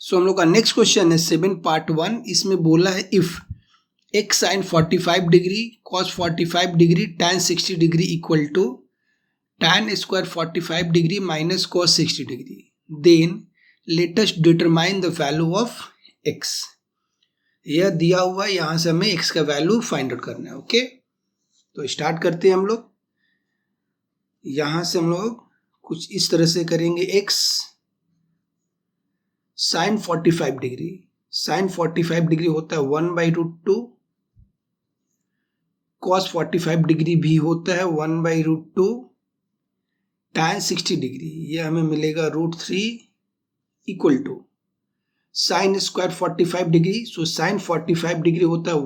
सो हम लोग का नेक्स्ट क्वेश्चन है 7 पार्ट 1। इसमें बोला है if x sine 45 degree cos 45 degree tan 60 degree equal to tan square 45 degree minus cos 60 degree, then let us determine the value of x। यह दिया हुआ है, यहां से हमें x का वैल्यू फाइंड आउट करना है। ओके, तो स्टार्ट करते हैं हम लोग। यहां से हम लोग कुछ इस तरह से करेंगे। x sine 45 degree, sine 45 degree होता है 1/√2, cos 45 डिग्री भी होता है 1/√2, tan 60 डिग्री ये हमें मिलेगा √3 equal to sine square 45 degree. So sine 45 degree होता है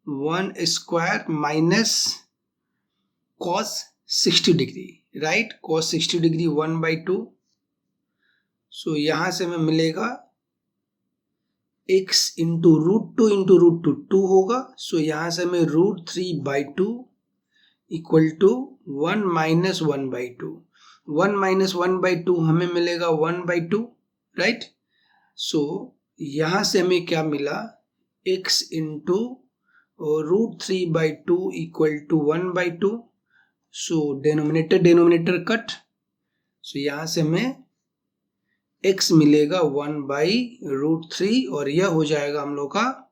1 square minus cos 60 degree, right. cos 60 degree 1/2। So यहां से हमें मिलेगा x इंटू √2 2 होगा। सो यहां से हमें √3/2 इक्वल टू 1 माइनस 1/2। 1 माइनस 1/2 हमें मिलेगा 1/2, राइट। सो यहां से हमें क्या मिला, x into √3/2 equal to 1/2। So denominator cut. So यहां से हमें x मिलेगा 1/√3 और यह हो जाएगा हम लोग का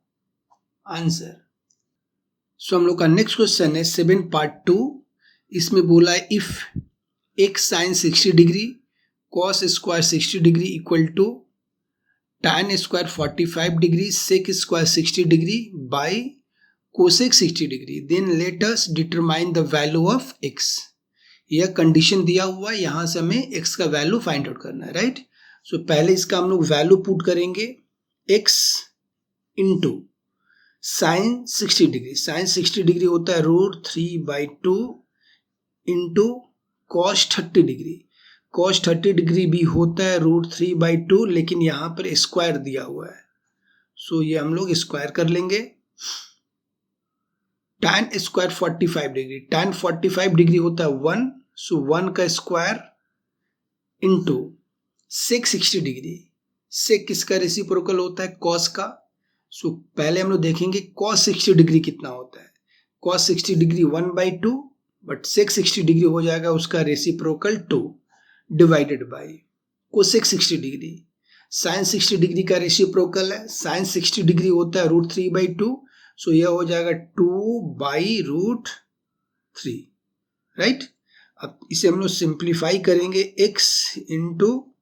आंसर। सो हम लोग का नेक्स्ट क्वेश्चन है 7 पार्ट 2। इसमें बोला है if x sine 60 degree cos square 60 degree equal to tan square 45 degree sec square 60 degree by cosec 60 degree, then let us determine the value of x। यह कंडीशन दिया हुआ है, यहां से हमें x का वैल्यू फाइंड आउट करना है, राइट। सो पहले इसका हम लोग वैल्यू पुट करेंगे। x into sine 60 degree, sine 60 degree होता है √3/2 into cos 30 degree, cos 30 degree भी होता है √3/2, लेकिन यहां पर स्क्वायर दिया हुआ है। सो ये हम लोग स्क्वायर कर लेंगे। tan square 45 degree, tan 45 degree होता है 1, सो 1 का square into sec 60 degree, sec किसका रेसिप्रोकल होता है, cos का। सो पहले हम लोग देखेंगे cos 60 डिग्री कितना होता है। cos 60 degree 1/2, but sec 60 degree हो जाएगा उसका reciprocal 2 divided by cosec 60 degree. sin 60 degree का रेसिप्रोकल है, sin 60 डिग्री होता है √3/2, सो यह हो जाएगा 2/√3, राइट। अब इसे हम लोग सिंप्लीफाई करेंगे। x इंटू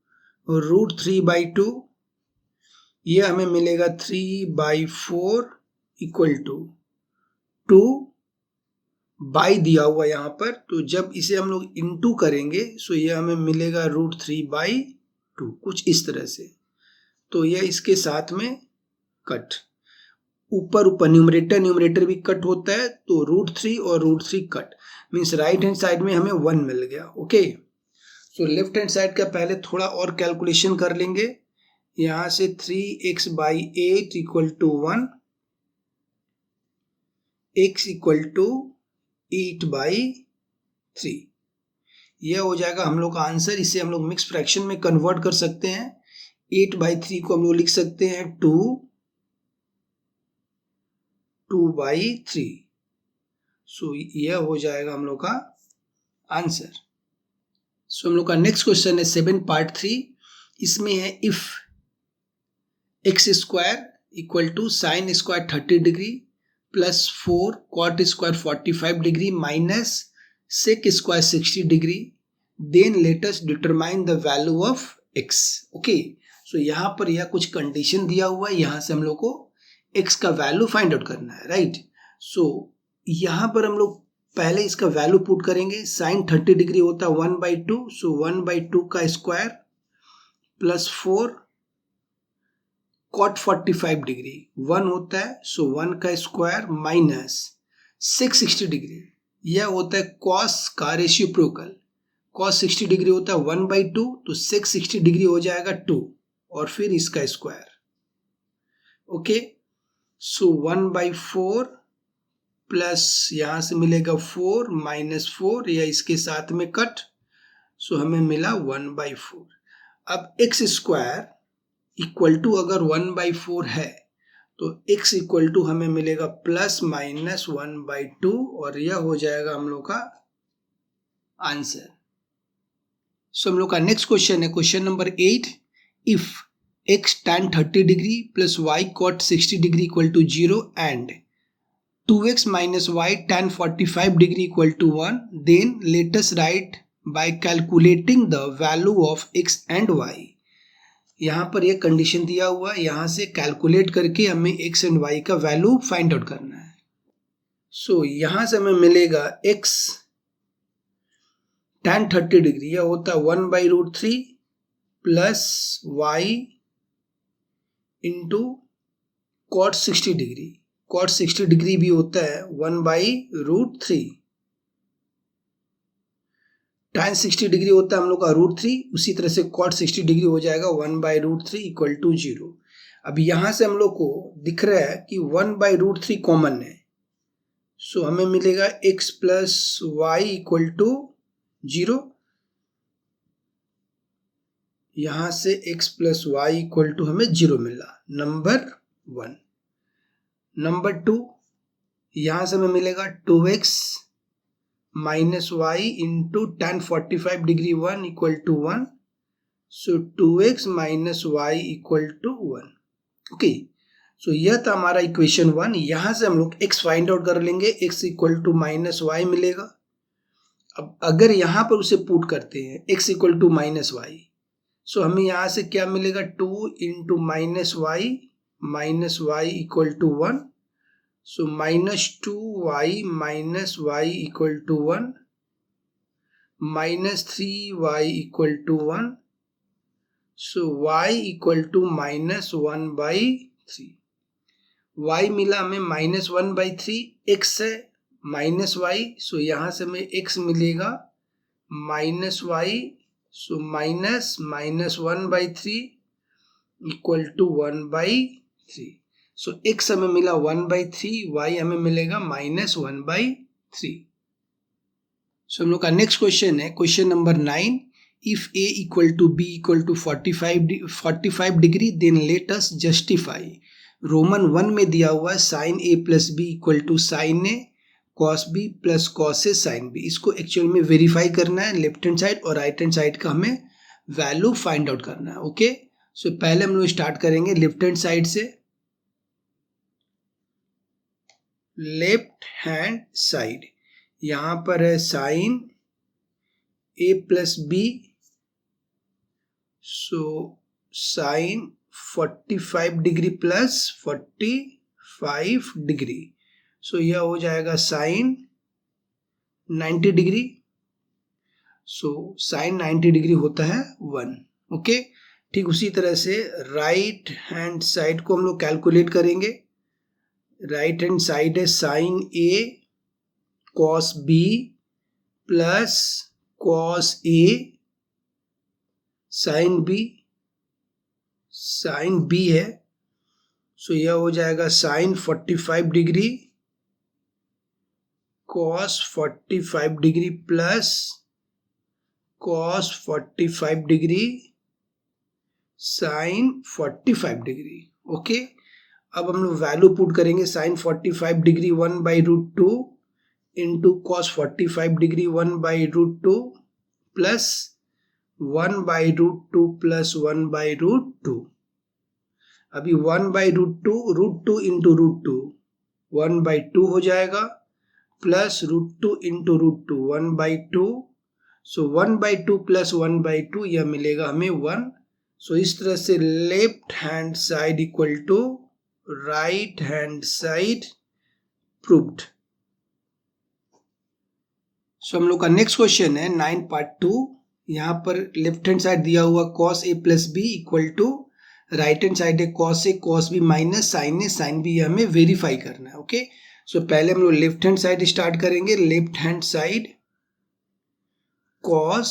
√3/2, ये हमें मिलेगा 3/4 इक्वल टू 2 बाई दिया हुआ यहाँ पर, तो जब इसे हम लोग इंटू करेंगे सो ये हमें मिलेगा √3/2 कुछ इस तरह से। तो यह इसके साथ में कट, ऊपर न्यूमरेटर भी कट होता है, तो √3 और √3 cut means right hand side में हमें 1 मिल गया। ओके, सो लेफ्ट हैंड साइड का पहले थोड़ा और कैलकुलेशन कर लेंगे। यहां से 3x/8 equal to 1, x equal to 8/3, यह हो जाएगा हम लोग का आंसर। इसे हम लोग मिक्स फ्रैक्शन में कन्वर्ट कर सकते हैं। 8/3 को हम लोग लिख सकते हैं 2/3। सो यह हो जाएगा हम लोग का आंसर। सो हम लोग का नेक्स्ट क्वेश्चन है 7 पार्ट 3। इसमें है if x square equal to sine square 30 degree plus 4 cot square 45 degree minus sec square 60 degree, then let us determine the value of x। Okay, so यहाँ पर यह कुछ कंडीशन दिया हुआ है, यहाँ से हम लोग को x का वैल्यू फाइंड आउट करना है, राइट। सो यहाँ पर हम लोग पहले इसका वैल्यू पुट करेंगे। साइन 30 डिग्री होता है 1/2, सो 1/2 का स्क्वायर प्लस 4 कॉट 45 डिग्री 1 होता है, सो 1 का स्क्वायर माइनस सेक 60 डिग्री, यह होता है कॉस का रेसिप्रोकल। कॉस 60 डिग्री होता है 1/2, तो सेक 60 डिग्री हो जाएगा 2 और फिर इसका स्क्वायर। ओके, सो 1/4 प्लस यहां से मिलेगा 4 माइनस 4, या इसके साथ में कट, सो हमें मिला 1/4। अब x स्क्वायर इक्वल टू अगर 1/4 है तो x इक्वल टू हमें मिलेगा प्लस माइनस 1/2 और यह हो जाएगा हम लोग का आंसर। सो हम लोग का नेक्स्ट क्वेश्चन है question number 8। If x tan 30 degree plus y cot 60 degree equal to 0 and 2x minus y tan 45 degree equal to 1, then let us write by calculating the value of x and y। यहाँ पर यह condition दिया हुआ है, यहाँ से calculate करके हमें x एंड y का वैल्यू फाइंड आउट करना है। सो यहाँ से हमें मिलेगा x tan 30 डिग्री, यह होता है 1/√3 plus y into cot 60 degree. cot 60 degree भी होता है 1/√3। tan 60 डिग्री होता है हम लोग का √3, उसी तरह से cot 60 डिग्री हो जाएगा 1/√3 इक्वल टू 0। अब यहां से हम लोग को दिख रहा है कि 1/√3 कॉमन है, सो हमें मिलेगा x plus y equal to 0। यहां से x plus y equal to हमें 0 मिला, नंबर 1। नंबर 2, यहां से हमें मिलेगा 2x minus Y into tan 45 degree 1 equal to 1, so 2x minus Y equal to 1। Okay, so यह था हमारा इक्वेशन 1। यहां से हम लोग x फाइंड आउट कर लेंगे, x equal to minus y मिलेगा। अब अगर यहां पर उसे पुट करते हैं x equal to minus Y, so हमें यहां से क्या मिलेगा 2 into minus Y equal to 1, so -2y minus Y equal to 1, -3y equal to 1, so y equal to -1/3। y मिला हमें -1/3, x है माइनस वाई, सो यहाँ से हमें x मिलेगा -y, so -1/3 equal to 1/3। So x हमें मिला 1/3, y हमें मिलेगा -1/3। सो हम लोग का नेक्स्ट क्वेश्चन है question number 9। If a equal to b equal to 45 degree then let us justify. Roman 1 में दिया हुआ है sine a plus b equal to sine a cos b plus cos a sine b। इसको actual में verify करना है, left hand side और right hand side का हमें वैल्यू फाइंड आउट करना है। ओके, सो पहले हम लोग स्टार्ट करेंगे लेफ्ट हैंड साइड से। लेफ्ट हैंड साइड यहां पर है sine a plus B, so sine 45 degree plus 45 degree, so यह हो जाएगा sine 90 degree. So sine 90 degree होता है 1। ओके, ठीक उसी तरह से राइट हैंड साइड को हम लोग कैलकुलेट करेंगे। राइट हैंड साइड है sine a cos b plus cos a sine b है, सो यह हो जाएगा sine 45 degree cos 45 degree plus cos 45 degree sine 45 degree. Okay, अब हम लोग वैल्यू पुट करेंगे sine 45 degree 1/√2 into cos 45 degree 1/√2 plus 1/√2 plus 1/√2। अभी 1/√2 √2 इंटू √2 1/2 हो जाएगा, प्लस √2 इंटू √2 1/2, सो 1/2 प्लस 1/2 यह मिलेगा हमें 1। सो इस तरह से left hand side equal to right hand side proved. So हम लोग का नेक्स्ट क्वेश्चन है 9 पार्ट 2। यहाँ पर लेफ्ट हैंड साइड दिया हुआ cos a plus b equal to right hand side है cos a cos b minus sine a sine b, हमें वेरीफाई करना है। ओके, सो पहले हम लोग लेफ्ट हैंड साइड स्टार्ट करेंगे। Left hand side cos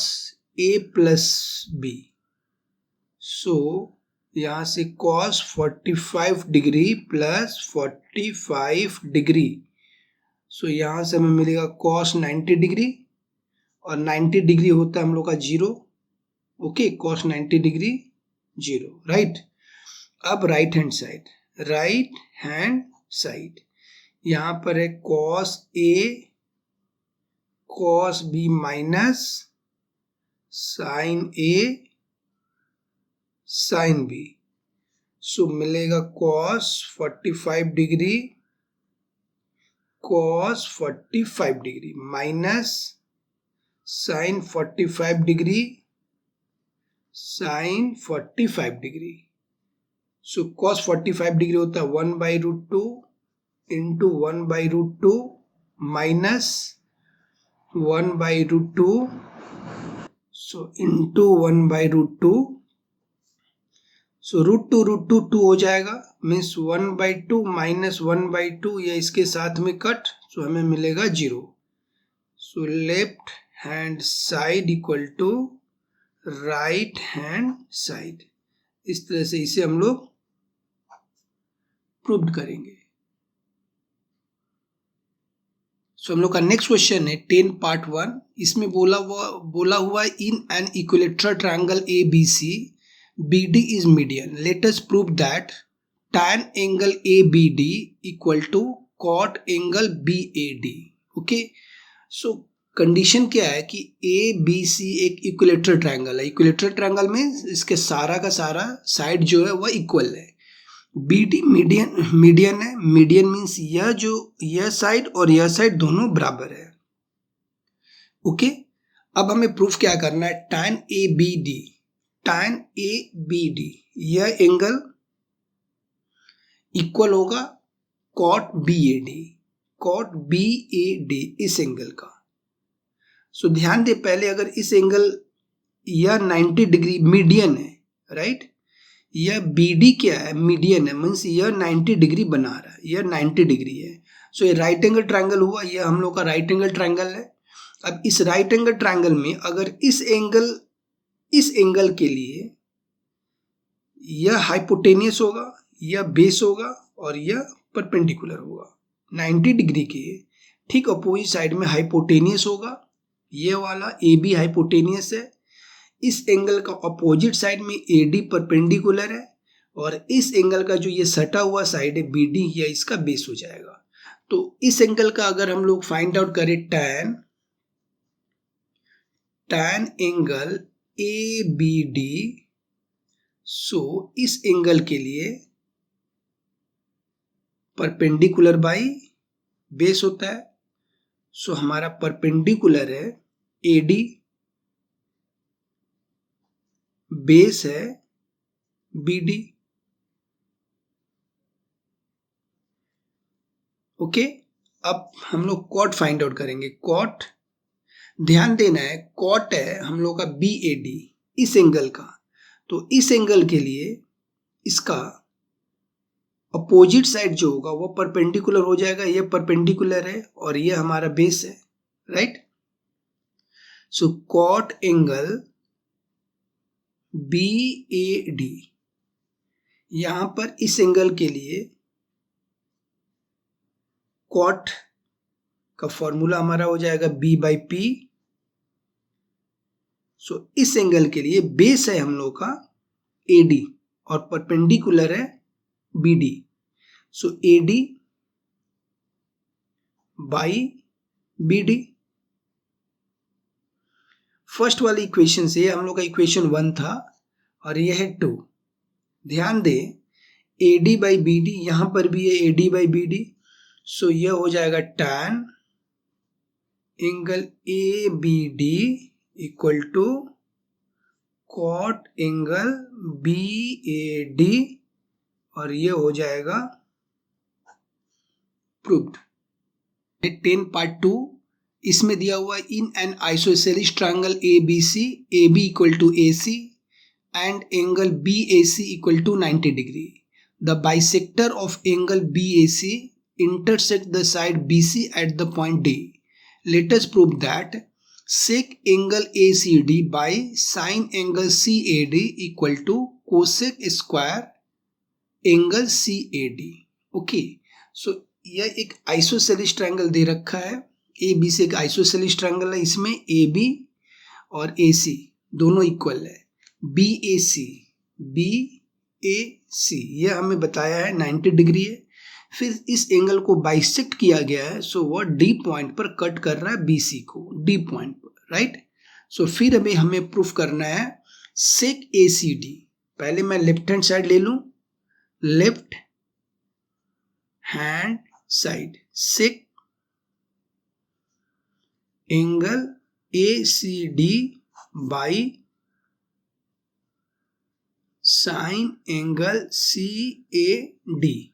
a plus b, so यहाँ से cos 45 degree plus 45 degree, so यहाँ से हमें मिलेगा cos 90 डिग्री और 90 डिग्री होता है हम लोग का 0। Okay, cos 90 degree 0, right. अब राइट हैंड साइड यहां पर है cos A cos B minus sin A sin B। So मिलेगा cos 45 degree minus sin 45 degree sin 45 degree. So cos 45 degree होता है 1/√2 into 1/√2 minus 1/√2 so into 1/√2 so √2 2 हो जाएगा means 1/2 minus 1/2 या इसके साथ में कट सो हमें मिलेगा 0। So left hand side equal to right hand side. इस तरह से इसे हम लोग प्रूव करेंगे। सो हम लोग का नेक्स्ट क्वेश्चन है 10 पार्ट 1। इसमें बोला हुआ in an equilateral triangle ABC BD is median. Let us prove that tan angle ABD equal to cot angle BAD. Okay. So condition क्या है कि ABC एक इक्विलेटरल ट्रायंगल है। इक्विलेटरल ट्रायंगल में इसके सारा का सारा साइड जो है वह इक्वल है। BD मीडियन है। मीडियन मीन्स यह साइड और यह साइड दोनों बराबर है। ओके अब हमें प्रूफ क्या करना है tan ABD यह एंगल इक्वल होगा cot BAD इस एंगल का। सो ध्यान दे पहले अगर इस एंगल यह 90 डिग्री मीडियन है राइट यह BD क्या है मीडियन है मीन्स यह 90 डिग्री बना रहा है यह 90 डिग्री है। सो ये राइट एंगल ट्रायंगल हुआ यह हम लोग का राइट एंगल ट्रायंगल है। अब इस राइट एंगल ट्रायंगल में अगर इस एंगल के लिए यह हाइपोटेनियस होगा यह बेस होगा और यह परपेंडिकुलर होगा 90 डिग्री के ठीक अपोजिट साइड में हाइपोटेनियस होगा। यह वाला AB हाइपोटेनियस है। इस एंगल का अपोजिट साइड में AD परपेंडिकुलर है और इस एंगल का जो ये सटा हुआ साइड है BD यह इसका बेस हो जाएगा। तो इस एंगल का अगर हम लोग फाइंड आउट करें tan एंगल ABD सो इस एंगल के लिए परपेंडिकुलर बाई बेस होता है। सो हमारा परपेंडिकुलर है AD बेस है BD। ओके अब हम लोग कॉट फाइंड आउट करेंगे। कॉट ध्यान देना है कॉट है हम लोग का BAD इस एंगल का। तो इस एंगल के लिए इसका अपोजिट साइड जो होगा वो परपेंडिकुलर हो जाएगा। ये परपेंडिकुलर है और ये हमारा बेस है राइट। सो कॉट एंगल BAD यहां पर इस एंगल के लिए कॉट का फॉर्मूला हमारा हो जाएगा B/P। सो इस एंगल के लिए बेस है हम लोग का AD और परपेंडिकुलर है BD। So AD by BD। First वाली इक्वेशन से हम लोग का इक्वेशन 1 था और यह है 2। ध्यान दे AD/BD यहां पर भी है AD/BD। सो यह हो जाएगा tan angle ABD equal to cot angle BAD और ये हो जाएगा प्रूव्ड। 10 पार्ट 2 इसमें दिया हुआ in an isosceles triangle ABC AB equal to AC and angle BAC equal to 90 degree. The bisector of angle BAC intersect the side BC at the point D. Let us prove that sec angle ACD by sin angle CAD equal to cosec square angle CAD. Okay, so यह एक isosceles triangle दे रखा है। ABC एक isosceles triangle है। इसमें AB और AC दोनों equal है। BAC AC, यह हमें बताया है 90 डिग्री है। फिर इस एंगल को बाइसेक्ट किया गया है, सो वह D पॉइंट पर कट कर रहा है BC को, D पॉइंट पर, राइट। सो फिर अभी हमें प्रूफ करना है sec ACD। पहले मैं लेफ्ट हैंड साइड ले लूं, left hand side sec angle ACD by sine angle CAD।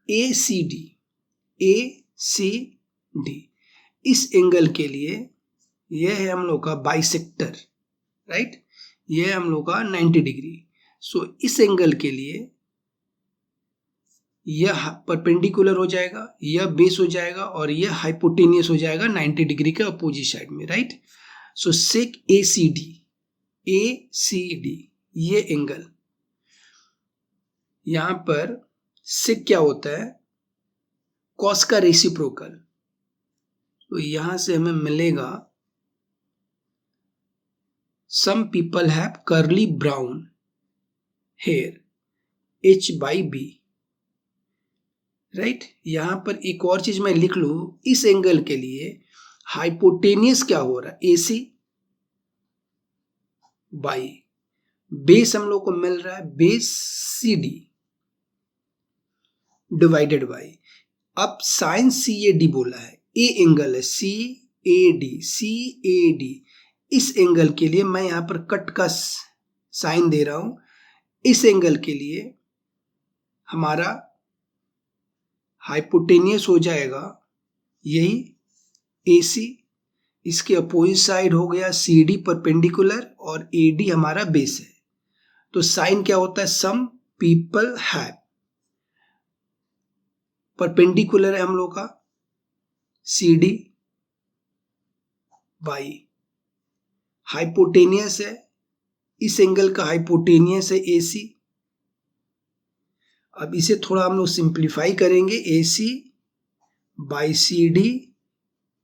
ACD इस एंगल के लिए यह है हम लोग का बाइसेक्टर, राइट। यह है हम लोग का 90 डिग्री। सो इस एंगल के लिए यह परपेंडिकुलर हो जाएगा, यह बेस हो जाएगा और यह हाइपोटेनियस हो जाएगा 90 डिग्री के अपोजिट साइड में, राइट। सो सेक ACD ये एंगल, यहां पर सेक क्या होता है, कॉस का रेसिप्रोकल। तो यहां से हमें मिलेगा some people have curly brown hair H/B, right. यहां पर एक और चीज मैं लिख लू, इस एंगल के लिए हाइपोटेनियस क्या हो रहा है, AC बाई बेस हम लोग को मिल रहा है बेस CD डिवाइडेड बाई, अब साइन CAD बोला है, ए एंगल है CAD। इस एंगल के लिए मैं यहां पर कट का साइन दे रहा हूं। इस एंगल के लिए हमारा हाइपोटेनियस हो जाएगा यही AC, इसके अपोजिट साइड हो गया CD परपेंडिकुलर और AD हमारा बेस है। तो साइन क्या होता है, सम पीपल हैव, परपेंडिकुलर है हम लोग का CD बाई हाइपोटेनियस है, इस एंगल का हाइपोटेनियस है AC। अब इसे थोड़ा हम लोग सिंप्लीफाई करेंगे, AC by CD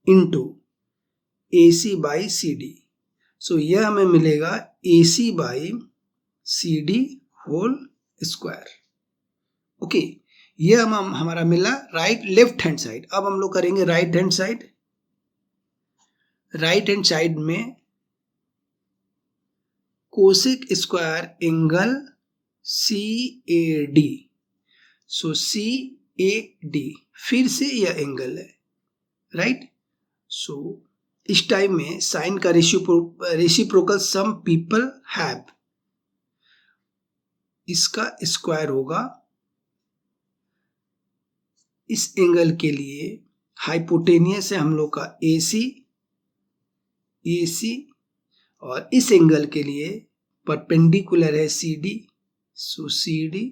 into AC by CD। So यह हमें मिलेगा AC by CD whole square. Okay, यह हम हमारा मिला राइट लेफ्ट हैंड साइड। अब हम लोग करेंगे right hand side. Right hand side में कोसेक स्क्वायर एंगल CAD, सो CAD फिर से यह एंगल है, राइट। सो इस टाइम में साइन का रेसिप्रोकल सम पीपल हैव, इसका स्क्वायर होगा। इस एंगल के लिए हाइपोटेनियस है हम लोग का AC और इस एंगल के लिए परपेंडिकुलर है CD, सो CD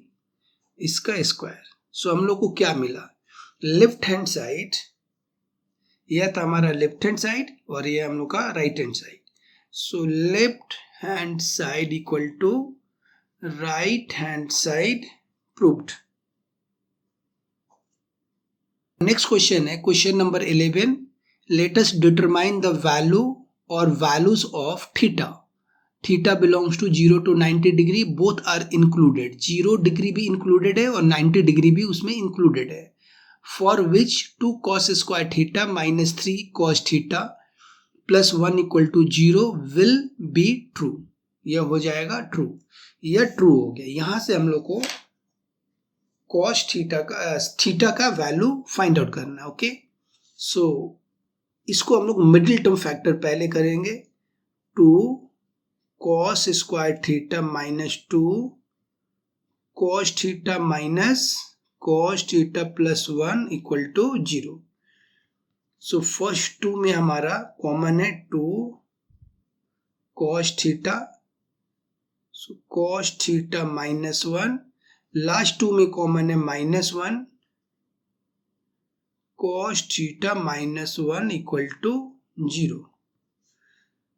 इसका स्क्वायर। सो हम लोग को क्या मिला, लेफ्ट हैंड साइड, यह था हमारा लेफ्ट हैंड साइड और यह हम लोग का right hand side. So left hand side equal to right hand side proved. Next question है question number 11। Let us determine the value और values of theta. Theta belongs to 0 to 90 degree, both are included. 0 degree भी included है और 90 degree भी उसमें included है। For which 2 cos square theta minus 3 cos theta plus 1 equal to 0 will be true. यह हो जाएगा ट्रू, यह ट्रू हो गया। यहां से हम लोग को cos थीटा का वैल्यू फाइंड आउट करना है। ओके, सो इसको हम लोग मिडिल टर्म फैक्टर पहले करेंगे। 2 cos square theta minus 2 cos theta minus cos theta plus 1 equal to 0। So first 2 में हमारा कॉमन है 2 cos theta, so cos theta minus 1, last 2 में कॉमन है minus 1 cos theta minus 1 equal to 0।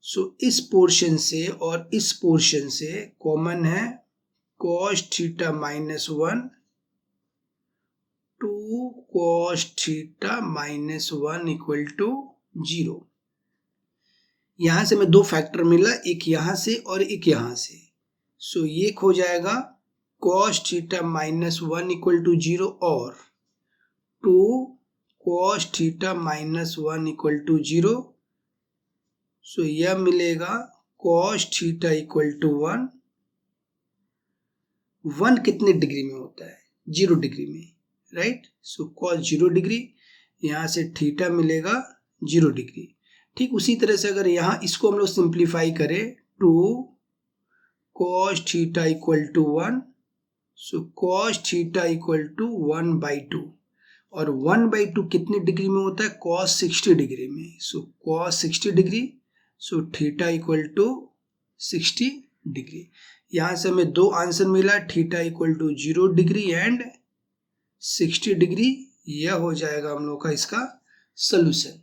So इस portion से और इस portion से कॉमन है cos theta minus 1 2 cos theta minus 1 equal to 0। यहां से मैं दो फैक्टर मिला, एक यहां से और एक यहां से। सो ये हो जाएगा cos theta minus 1 equal to 0 और 2 cos theta minus 1 equal to 0। So यह मिलेगा कॉस थीटा इक्वल टू 1। 1 कितने डिग्री में होता है? 0 डिग्री में, राइट। सो कॉस 0 डिग्री, यहाँ से थीटा मिलेगा 0 डिग्री। ठीक उसी तरह से अगर यहाँ इसको हम लोग सिंप्लीफाई करें, 2 cos theta equal to 1, so cos theta equal to 1/2 और 1/2 कितने डिग्री में होता है? कॉस 60 डिग्री में। So cos 60 degree, so theta equal to 60 degree. यहाँ से हमें दो आंसर मिला, theta equal to 0 degree and 60 degree. यह हो जाएगा हम लोग का इसका सोल्यूशन।